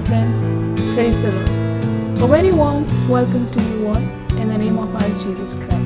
friends. Praise the Lord. A very warm welcome to you all in the name of our Jesus Christ.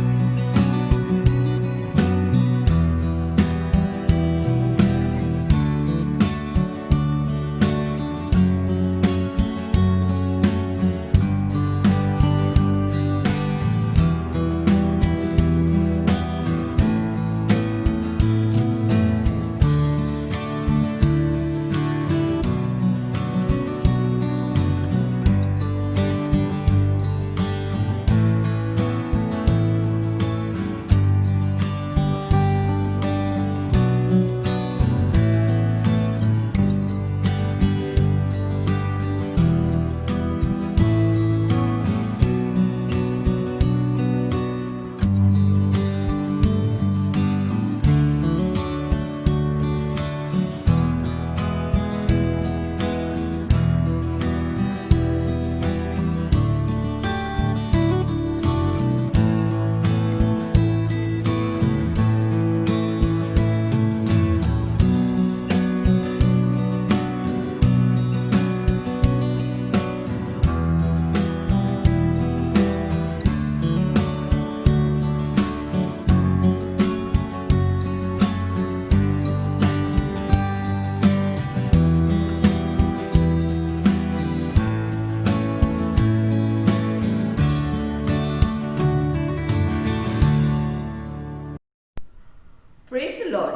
Praise the Lord,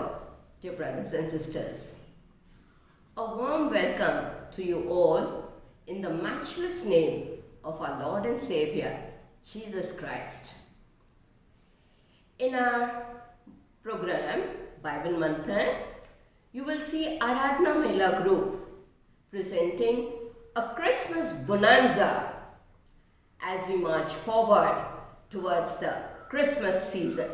dear brothers and sisters. A warm welcome to you all in the matchless name of our Lord and Savior, Jesus Christ. In our program, Bible Manthan, you will see Aradhna Mela Group presenting a Christmas bonanza as we march forward towards the Christmas season.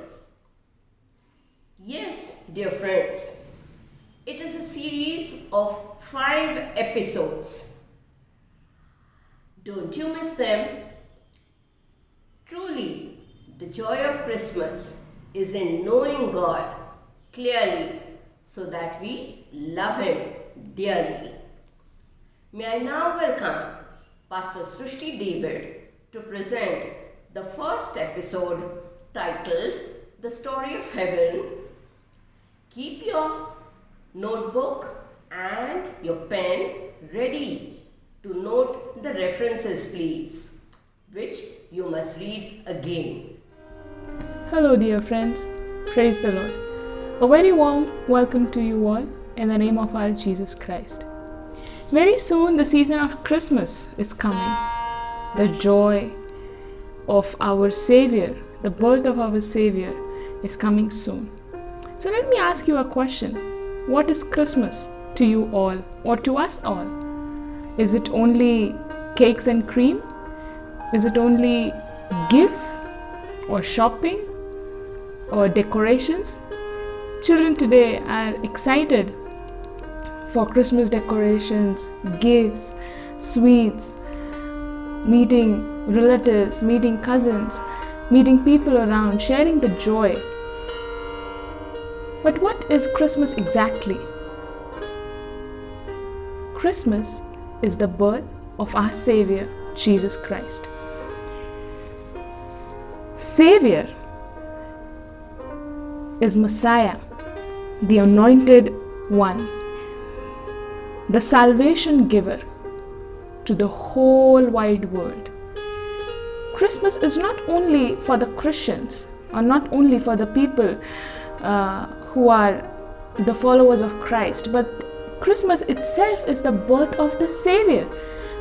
Yes, dear friends, it is a series of 5 episodes. Don't you miss them? Truly, the joy of Christmas is in knowing God clearly so that we love Him dearly. May I now welcome Pastor Srushti David to present the first episode titled The Story of Heaven. Keep your notebook and your pen ready to note the references, please, which you must read again. Hello, dear friends. Praise the Lord. A very warm welcome to you all in the name of our Jesus Christ. Very soon, the season of Christmas is coming. The joy of our Savior, the birth of our Savior, is coming soon. So let me ask you a question. What is Christmas to you all or to us all? Is it only cakes and cream? Is it only gifts or shopping or decorations? Children today are excited for Christmas decorations, gifts, sweets, meeting relatives, meeting cousins, meeting people around, sharing the joy. But what is Christmas exactly? Christmas is the birth of our Savior, Jesus Christ. Savior is Messiah, the Anointed One, the salvation giver to the whole wide world. Christmas is not only for the Christians or not only for the people who are the followers of Christ, but Christmas itself is the birth of the Savior,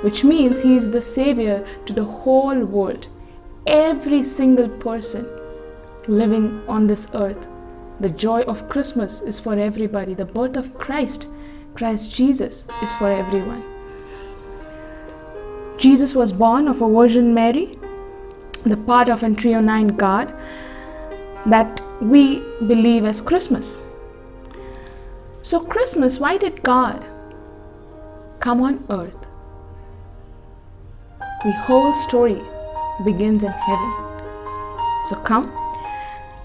which means He is the Savior to the whole world. Every single person living on this earth. The joy of Christmas is for everybody. The birth of Christ Jesus, is for everyone. Jesus was born of a Virgin Mary, the part of an triune God that we believe as Christmas. So Christmas, why did God come on earth? The whole story begins in heaven. So come,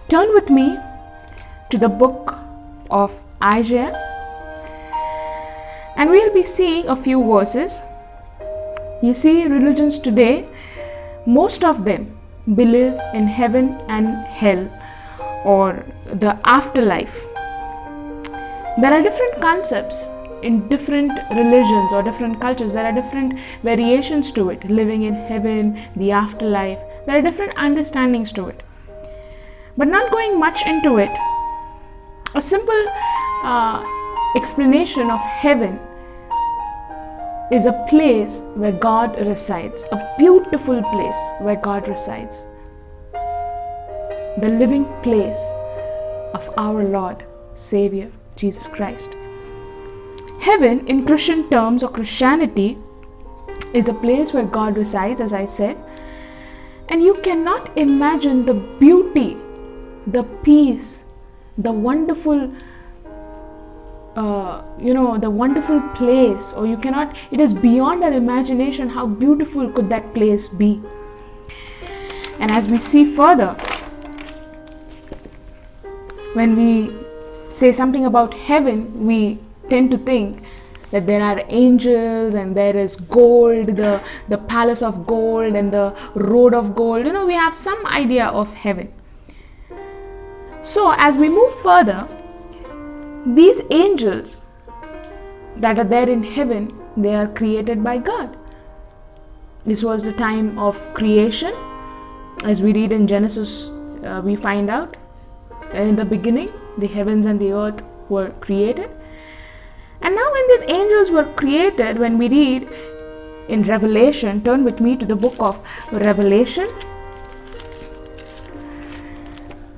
turn with me to the book of Isaiah, and we'll be seeing a few verses You see, religions today, most of them believe in heaven and hell or the afterlife. There are different concepts in different religions or different cultures. There are different variations to it. Living in heaven, the afterlife. There are different understandings to it. But not going much into it, a simple explanation of heaven is a place where God resides, a beautiful place where God resides, the living place of our Lord, Savior, Jesus Christ. Heaven, in Christian terms or Christianity, is a place where God resides, as I said, and you cannot imagine the beauty, the peace, the wonderful the wonderful place, or you cannot, it is beyond our imagination how beautiful could that place be. And as we see further, when we say something about heaven, we tend to think that there are angels and there is gold, the palace of gold and the road of gold. We have some idea of heaven. So as we move further, these angels that are there in heaven, they are created by God. This was the time of creation. As we read in Genesis, we find out that in the beginning, the heavens and the earth were created. And now when these angels were created, when we read in Revelation, turn with me to the book of Revelation,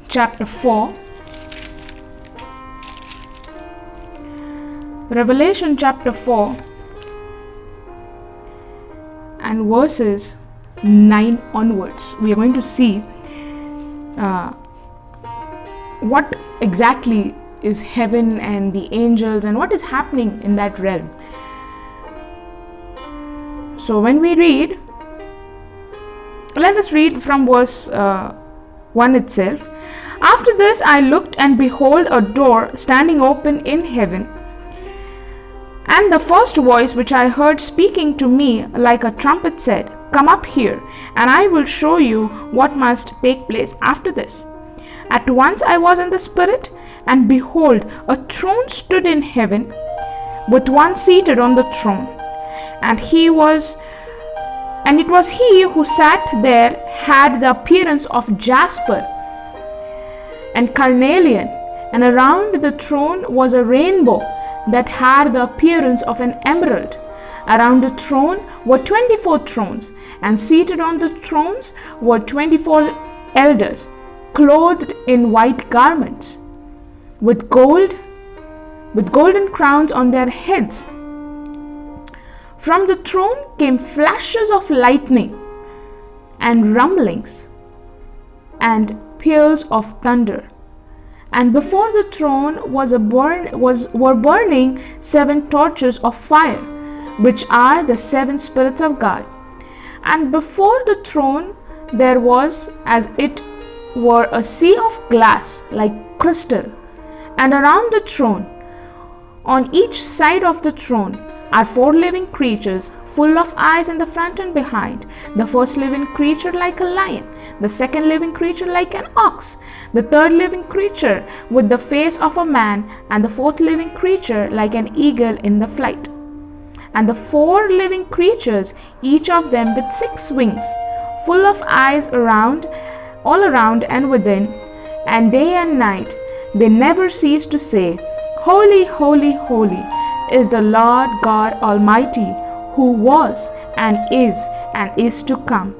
chapter 4. Revelation chapter 4 and verses 9 onwards, we are going to see what exactly is heaven and the angels and what is happening in that realm. So when we read, let us read from verse 1 itself. After this I looked, and behold, a door standing open in heaven. And the first voice which I heard speaking to me like a trumpet said, Come up here, and I will show you what must take place after this. At once I was in the Spirit, and behold, a throne stood in heaven, with one seated on the throne. And it was he who sat there had the appearance of jasper and carnelian, and around the throne was a rainbow that had the appearance of an emerald. Around the throne were 24 thrones, and seated on the thrones were 24 elders, clothed in white garments, with golden crowns on their heads. From the throne came flashes of lightning, and rumblings, and peals of thunder. And before the throne were burning 7 torches of fire, which are the 7 spirits of God. And before the throne there was as it were a sea of glass like crystal. And around the throne, on each side of the throne, are 4 living creatures, full of eyes in the front and behind. The first living creature like a lion, the second living creature like an ox, the third living creature with the face of a man, and the fourth living creature like an eagle in the flight. And the 4 living creatures, each of them with 6 wings, full of eyes all around and within, and day and night they never cease to say, Holy, holy, holy is the Lord God Almighty, who was and is to come.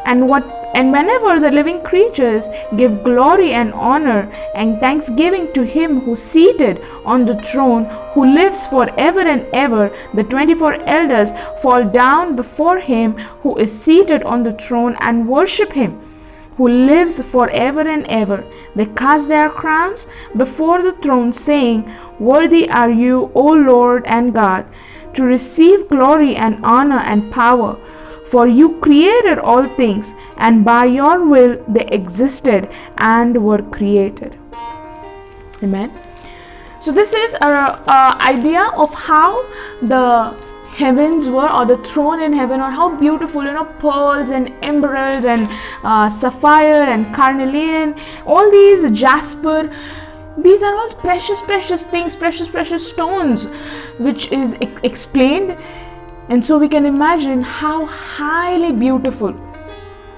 And whenever the living creatures give glory and honor and thanksgiving to him who is seated on the throne, who lives forever and ever, the 24 elders fall down before him who is seated on the throne and worship him, who lives forever and ever. They cast their crowns before the throne, saying, Worthy are you, O Lord and God, to receive glory and honor and power. For you created all things, and by your will they existed and were created. Amen. So this is our idea of how the heavens were, or the throne in heaven, or how beautiful, pearls and emeralds and sapphire and carnelian, all these jasper. These are all precious things, precious stones, which is explained. And so we can imagine how highly beautiful,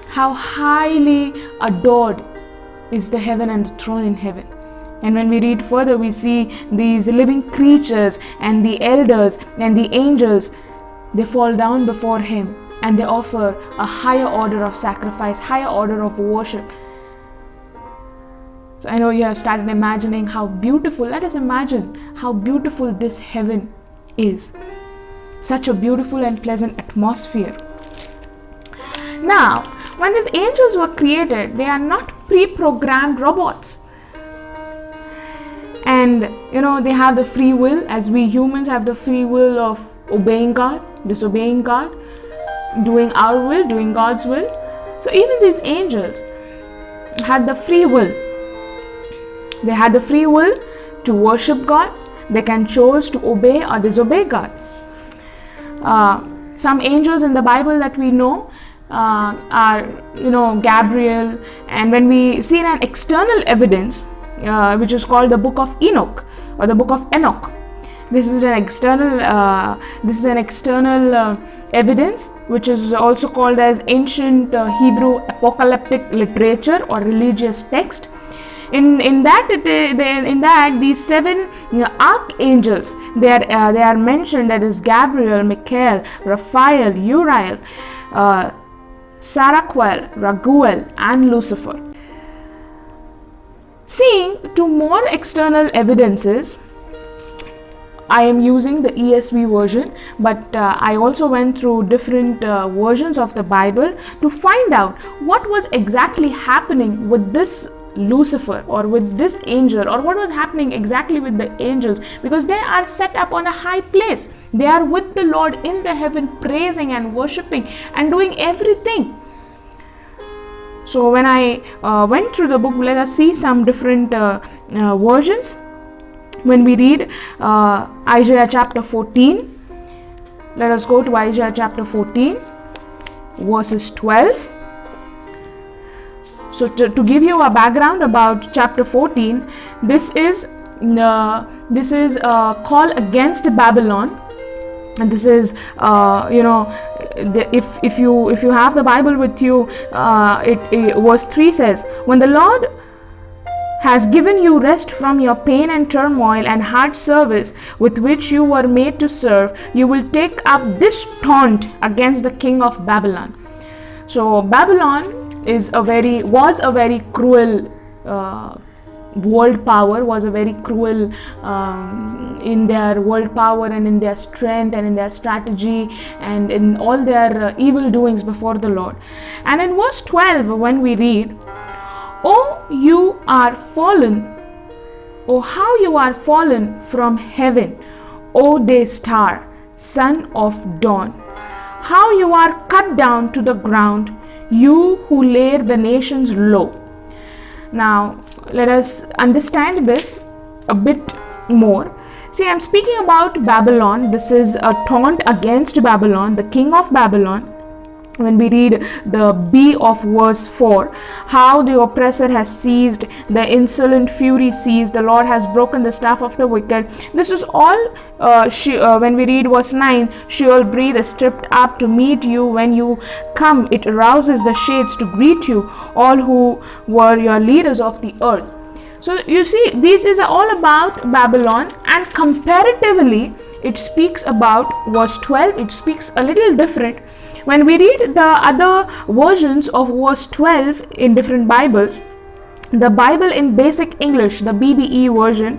how highly adored is the heaven and the throne in heaven. And when we read further, we see these living creatures and the elders and the angels, they fall down before him and they offer a higher order of sacrifice, higher order of worship. So I know you have started imagining how beautiful. Let us imagine how beautiful this heaven is. Such a beautiful and pleasant atmosphere. Now, when these angels were created, they are not pre-programmed robots. And they have the free will, as we humans have the free will of obeying God, disobeying God, doing our will, doing God's will. So even these angels had the free will. They had the free will to worship God. They can choose to obey or disobey God. Some angels in the Bible that we know are, Gabriel. And when we see an external evidence, which is called the Book of Enoch or the Book of Enoch, this is an external evidence, which is also called as ancient Hebrew apocalyptic literature or religious text. In that these 7 archangels, they are mentioned, that is Gabriel, Michael, Raphael, Uriel, Saraquel, Raguel, and Lucifer. Seeing to more external evidences, I am using the ESV version, but I also went through different versions of the Bible to find out what was exactly happening with this Lucifer or with this angel, or what was happening exactly with the angels, because they are set up on a high place. They are with the Lord in the heaven, praising and worshiping and doing everything. So when I went through the book, let us see some different versions. When we read Isaiah chapter 14, let us go to Isaiah chapter 14, verses 12. So to give you a background about chapter 14, this is a call against Babylon, and this is if you have the Bible with you, verse 3 says, "When the Lord has given you rest from your pain and turmoil and hard service with which you were made to serve, you will take up this taunt against the king of Babylon." So Babylon was a very cruel world power, was a very cruel in their world power and in their strength and in their strategy and in all their evil doings before the Lord. And in verse 12, when we read, "Oh, you are fallen, oh how you are fallen from heaven, O day star, son of dawn, how you are cut down to the ground, you who laid the nations low." Now, let us understand this a bit more. See, I'm speaking about Babylon. This is a taunt against Babylon, the king of Babylon. When we read the B of verse 4, how the oppressor has seized, the insolent fury seized, the Lord has broken the staff of the wicked. This is all, when we read verse 9, Sheol breath is stripped up to meet you when you come. It arouses the shades to greet you, all who were your leaders of the earth. So you see, this is all about Babylon, and comparatively, it speaks about verse 12, it speaks a little different. When we read the other versions of verse 12 in different Bibles, the Bible in Basic English, the BBE version,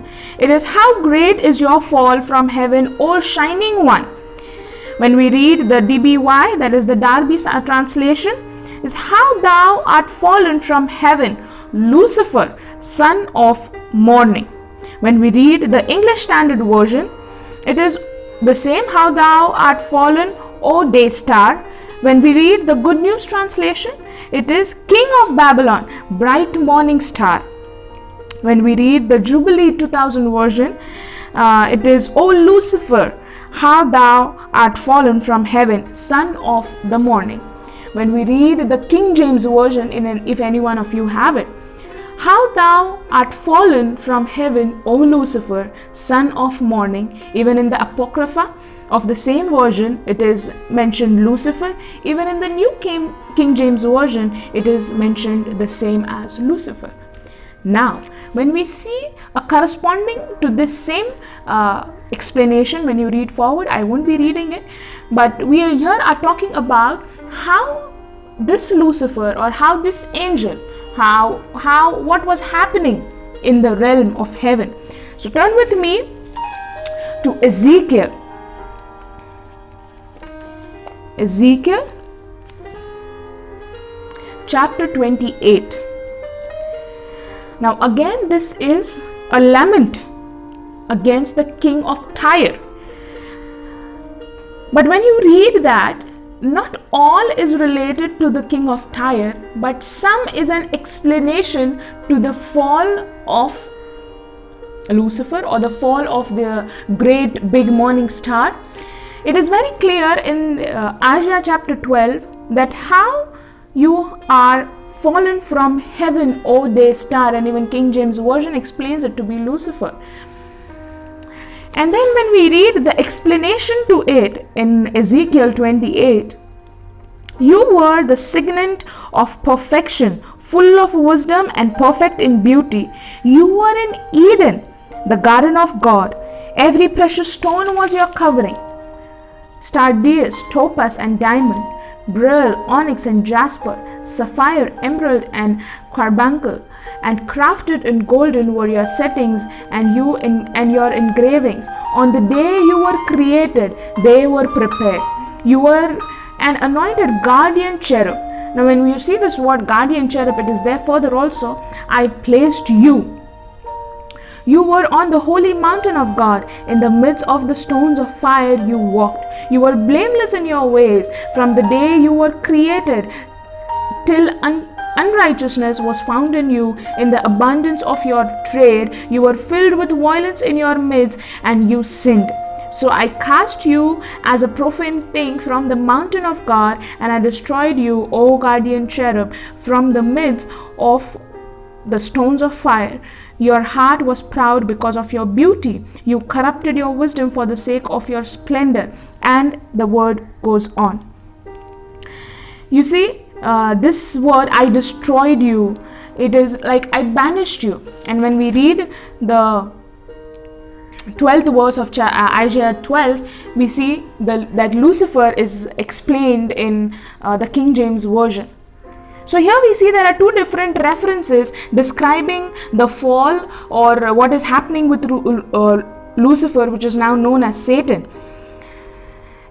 it is, "How great is your fall from heaven, O shining one." When we read the DBY, that is the Darby translation, is, "How thou art fallen from heaven, Lucifer, son of morning." When we read the English Standard Version, it is the same, "How thou art fallen, O day star." When we read the Good News Translation, it is, "King of Babylon, bright morning star." When we read the Jubilee 2000 version, it is, "O Lucifer, how thou art fallen from heaven, son of the morning. When we read the King James Version, if any one of you have it, how thou art fallen from heaven, O Lucifer, son of morning. Even in the Apocrypha of the same version, it is mentioned Lucifer. Even in the New King James Version, it is mentioned the same as Lucifer. Now, when we see a corresponding to this same explanation, when you read forward, I won't be reading it, but we here are talking about how this Lucifer, or how this angel, what was happening in the realm of heaven. So turn with me to Ezekiel chapter 28. Now again, this is a lament against the king of Tyre. But when you read that, not all is related to the king of Tyre, but some is an explanation to the fall of Lucifer, or the fall of the great big morning star. It is very clear in Isaiah chapter 12 that how you are fallen from heaven, O day star, and even King James Version explains it to be Lucifer. And then when we read the explanation to it in Ezekiel 28, you were the signet of perfection, full of wisdom and perfect in beauty. You were in Eden, the garden of God. Every precious stone was your covering: sardius, topaz and diamond, beryl, onyx and jasper, sapphire, emerald and carbuncle. And crafted in golden were your settings and your engravings. On the day you were created, they were prepared. You were an anointed guardian cherub. Now when we see this word guardian cherub, it is there further also. I placed you. You were on the holy mountain of God. In the midst of the stones of fire you walked. You were blameless in your ways from the day you were created till unrighteousness was found in you. In the abundance of your trade, you were filled with violence in your midst, and you sinned. So I cast you as a profane thing from the mountain of God, and I destroyed you, O guardian cherub, from the midst of the stones of fire. Your heart was proud because of your beauty. You corrupted your wisdom for the sake of your splendor. And the word goes on. You see, this word, I destroyed you, it is like I banished you. And when we read the 12th verse of Isaiah 12, we see that Lucifer is explained in the King James Version. So here we see there are two different references describing the fall, or what is happening with Lucifer, which is now known as Satan.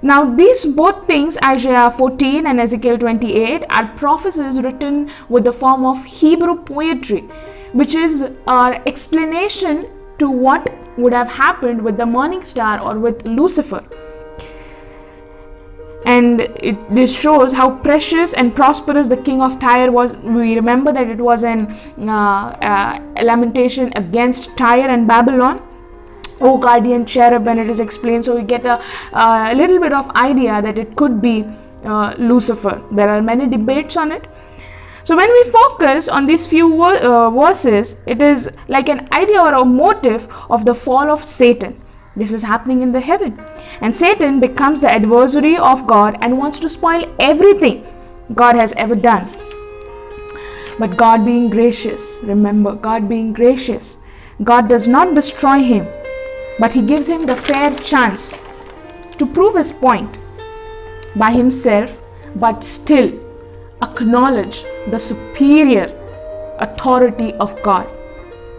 Now these both things, Isaiah 14 and Ezekiel 28, are prophecies written with the form of Hebrew poetry, which is an explanation to what would have happened with the morning star, or with Lucifer. And this shows how precious and prosperous the king of Tyre was. We remember that it was a lamentation against Tyre and Babylon. O guardian cherub, and it is explained, so we get a little bit of idea that it could be Lucifer. There are many debates on it. So when we focus on these few verses, it is like an idea or a motive of the fall of Satan. This is happening in the heaven, and Satan becomes the adversary of God and wants to spoil everything God has ever done. But God being gracious, remember, God being gracious, God does not destroy him, but he gives him the fair chance to prove his point by himself, but still acknowledge the superior authority of God.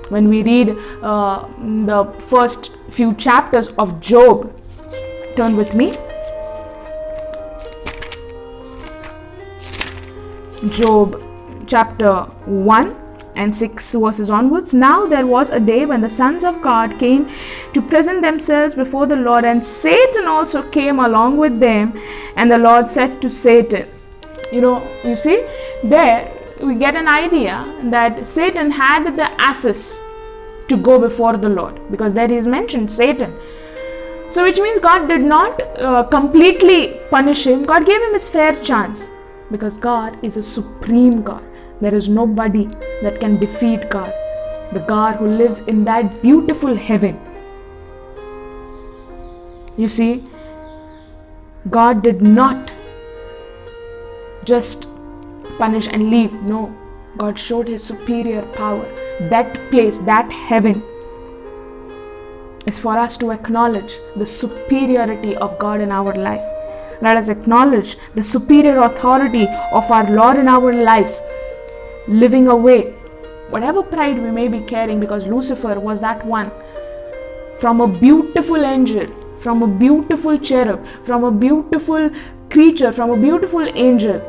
When we read the first few chapters of Job, turn with me. Job chapter 1 and 6 verses onwards. Now there was a day when the sons of God came to present themselves before the Lord, and Satan also came along with them. And the Lord said to Satan, you see, there we get an idea that Satan had the access to go before the Lord, because there he is mentioned Satan. And the Lord said to Satan, Satan, Satan, So which means God did not completely punish him. God gave him his fair chance, because God is a supreme God. There is nobody that can defeat God, the God who lives in that beautiful heaven. You see, God did not just punish and leave. No, God showed his superior power. That place, that heaven, is for us to acknowledge the superiority of God in our life. Let us acknowledge the superior authority of our Lord in our lives, living away whatever pride we may be carrying, because Lucifer was that one. From a beautiful angel, from a beautiful cherub, from a beautiful creature, from a beautiful angel,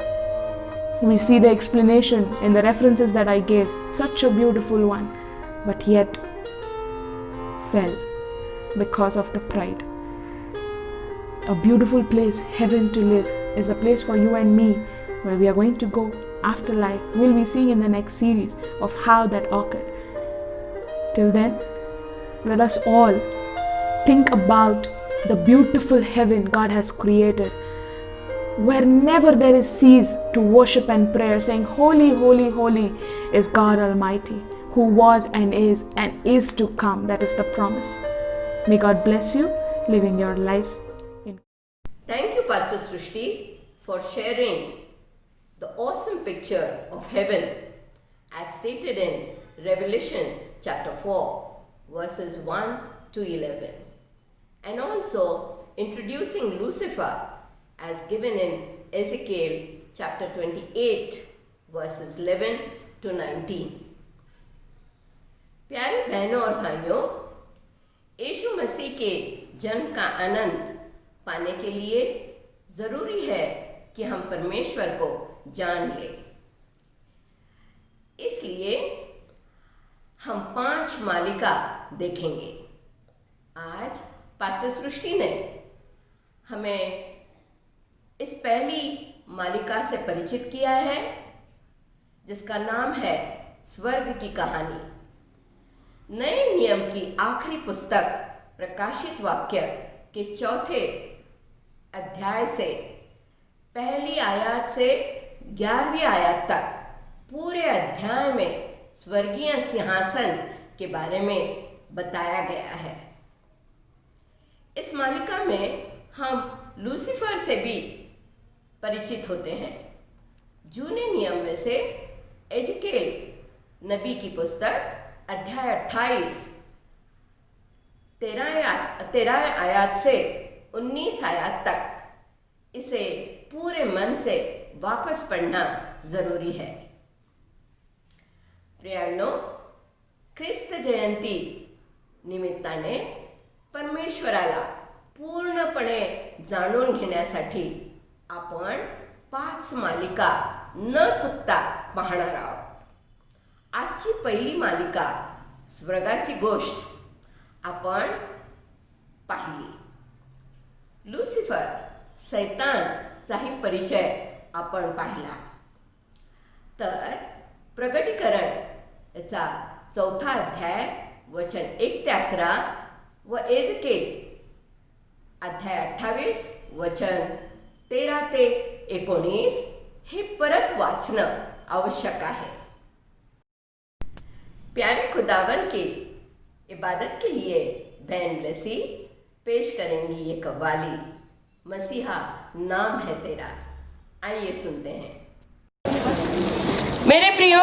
we see the explanation in the references that I gave. Such a beautiful one, but yet fell because of the pride. A beautiful place, heaven to live, is a place for you and me, where we are going to go after life. We'll be seeing in the next series of how that occurred. Till then, let us all think about the beautiful heaven God has created, where never there is cease to worship and prayer, saying, Holy, holy, holy is God Almighty, who was and is to come. That is the promise. May God bless you, living your lives in. Thank you, Pastor Srushti, for sharing the awesome picture of heaven as stated in Revelation chapter 4, verses 1 to 11, and also introducing Lucifer as given in Ezekiel chapter 28, verses 11 to 19. प्यारे बहनों और भाइयों, यीशु मसीह के जन्म का आनंद पाने के लिए ज़रूरी है कि हम परमेश्वर को जान लें। इसलिए हम 5 मालिका देखेंगे। आज पास्टर सृष्टि ने हमें इस पहली मालिका से परिचित किया है, जिसका नाम है स्वर्ग की कहानी। नए नियम की आखिरी पुस्तक प्रकाशित वाक्य के 4थे अध्याय से पहली आयत से 11वीं आयत तक पूरे अध्याय में स्वर्गीय सिंहासन के बारे में बताया गया है। इस मालिका में हम लूसीफर से भी परिचित होते हैं। जूने नियम में से एजकेल नबी की पुस्तक अध्याय 28 13 आयत से 19 आयत तक इसे पूरे मन से वापस पढ़ना जरूरी है। प्रियांनो, ख्रिस्त जयंती निमित्ताने परमेश्वराला पूर्णपणे जाणून घेण्यासाठी आपण 5 मालिका न चुकता पाहणार आहोत। आजची पहिली मालिका स्वर्गाची गोष्ट आपण पाहिली। लुसिफर सैतानचाही परिचय आपण पाहिला। तर प्रगटीकरण याचा 4था अध्याय वचन 1 ते 11 व एजकेल अध्याय 28 वचन 13 ते 19 हे परत वाचणं आवश्यक आहे। प्यारे खुदावन की इबादत के लिए बहन ब्लेसी पेश करेंगी ये कव्वाली, मसीहा नाम है तेरा। आइए सुनते हैं। मेरे प्रियो,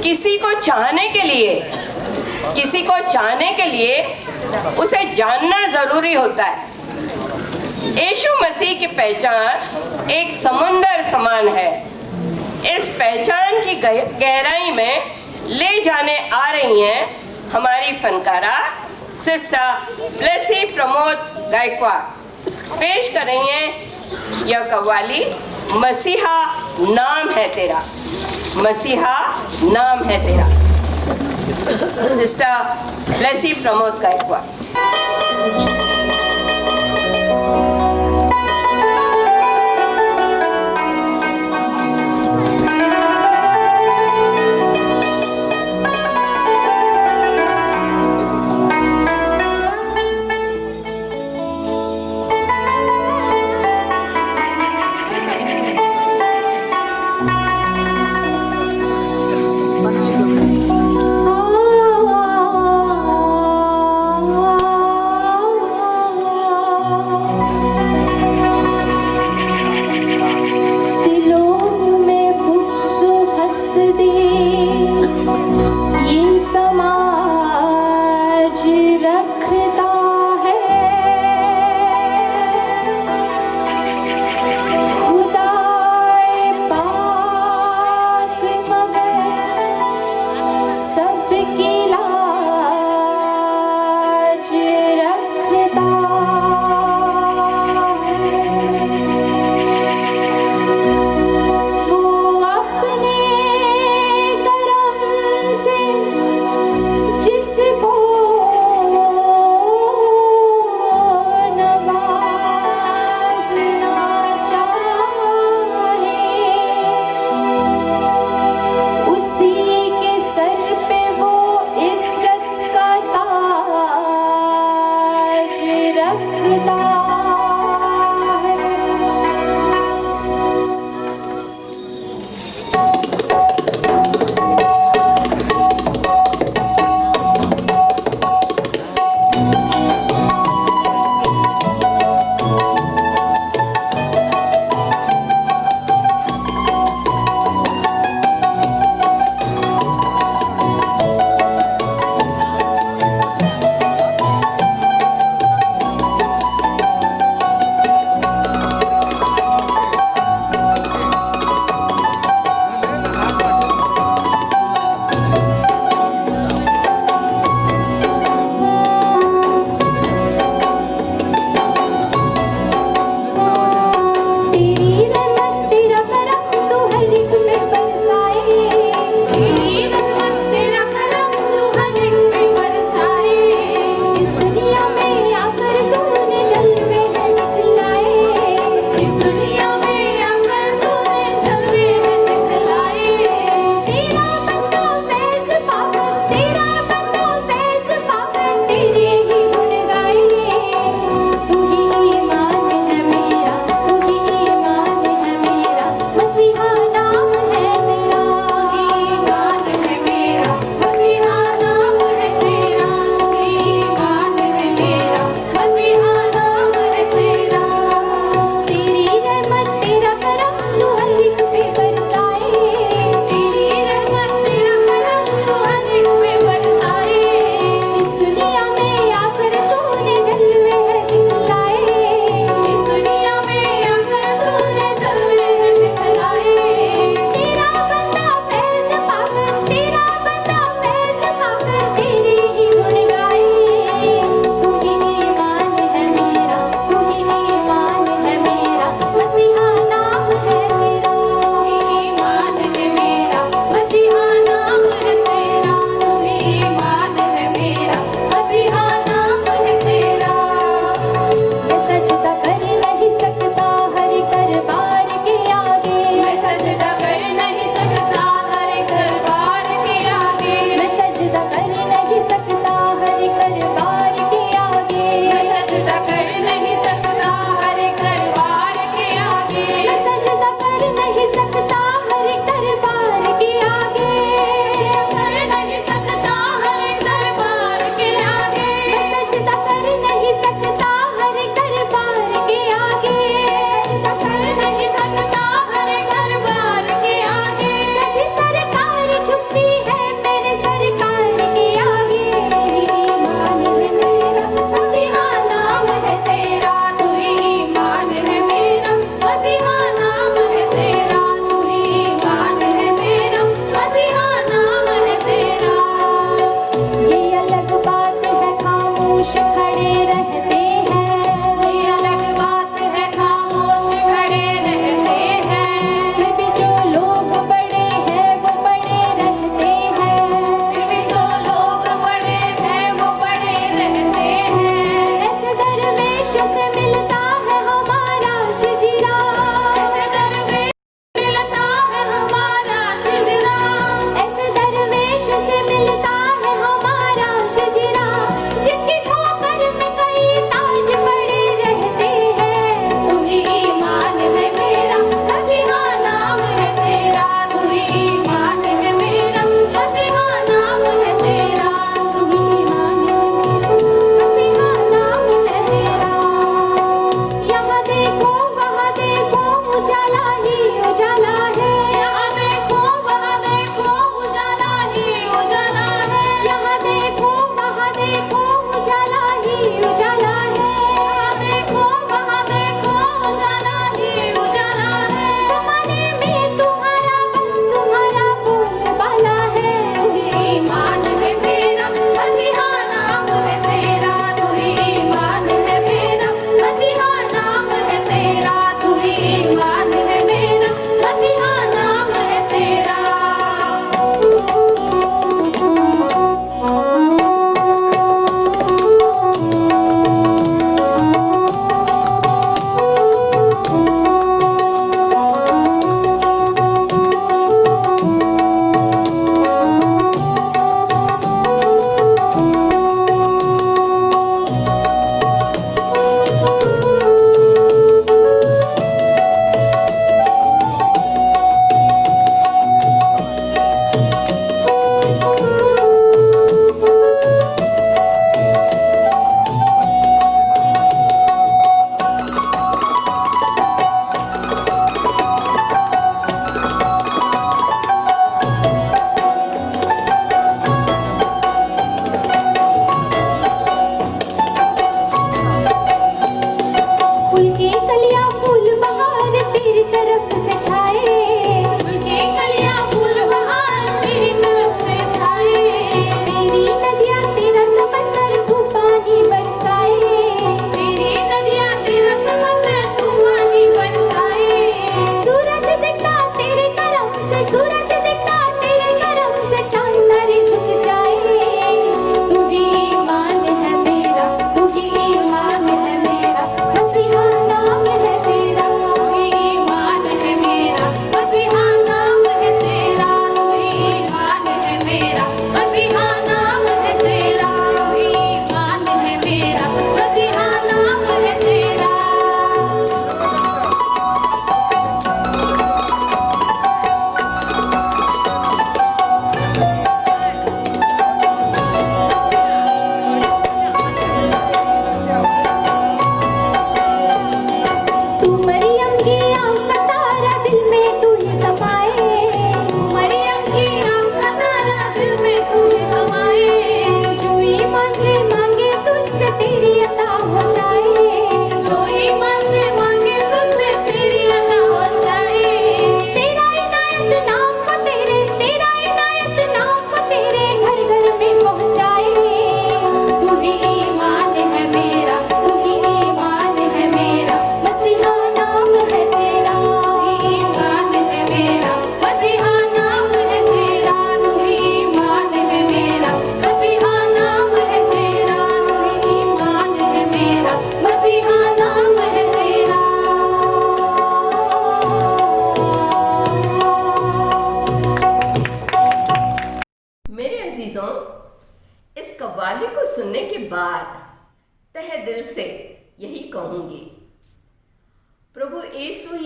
किसी को चाहने के लिए उसे जानना जरूरी होता है। यीशु मसीह की पहचान एक समुंदर समान है। इस पहचान की गहराई में ले जाने आ रही हैं हमारी फनकारा सिस्टर ब्लेसी प्रमोद गायकवाड़। पेश कर रही हैं यह कव्वाली, मसीहा नाम है तेरा, मसीहा नाम है तेरा। सिस्टर ब्लेसी प्रमोद गायकवाड़।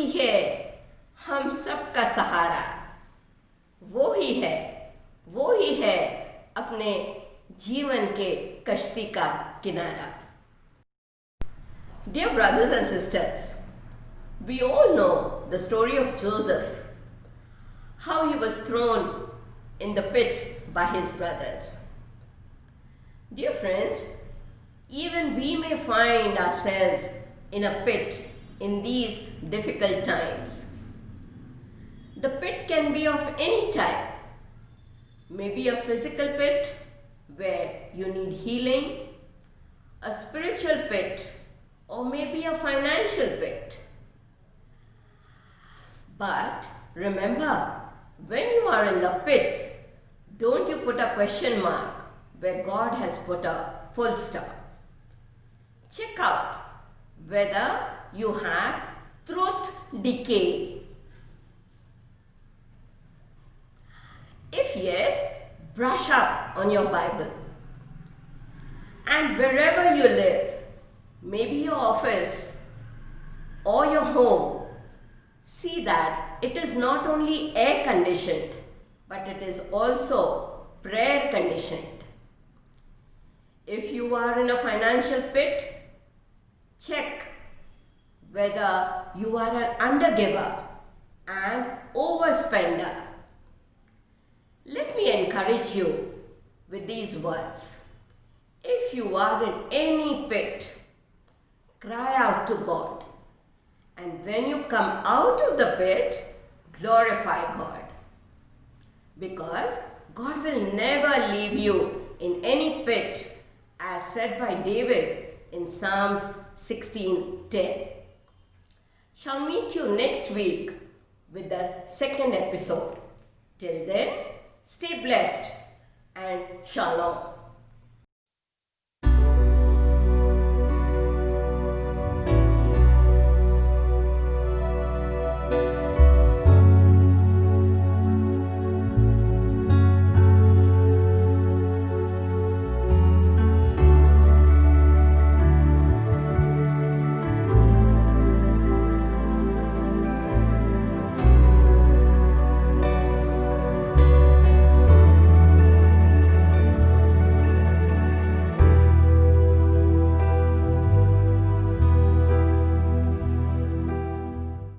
ही है हम सबका सहारा, वो ही है अपने जीवन के कश्ती का किनारा। Dear brothers and sisters, we all know the story of Joseph, how he was thrown in the pit by his brothers. Dear friends, even we may find ourselves in a pit in these difficult times. The pit can be of any type. Maybe a physical pit where you need healing, a spiritual pit, or maybe a financial pit. But remember, when you are in the pit, don't you put a question mark where God has put a full stop. Check out whether you have truth decay. If yes, brush up on your Bible. And wherever you live, maybe your office or your home, see that it is not only air conditioned, but it is also prayer conditioned. If you are in a financial pit, check whether you are an undergiver and overspender. Let me encourage you with these words. If you are in any pit, cry out to God. And when you come out of the pit, glorify God. Because God will never leave you in any pit, as said by David in Psalms 16:10. Shall meet you next week with the second episode. Till then, stay blessed and shalom.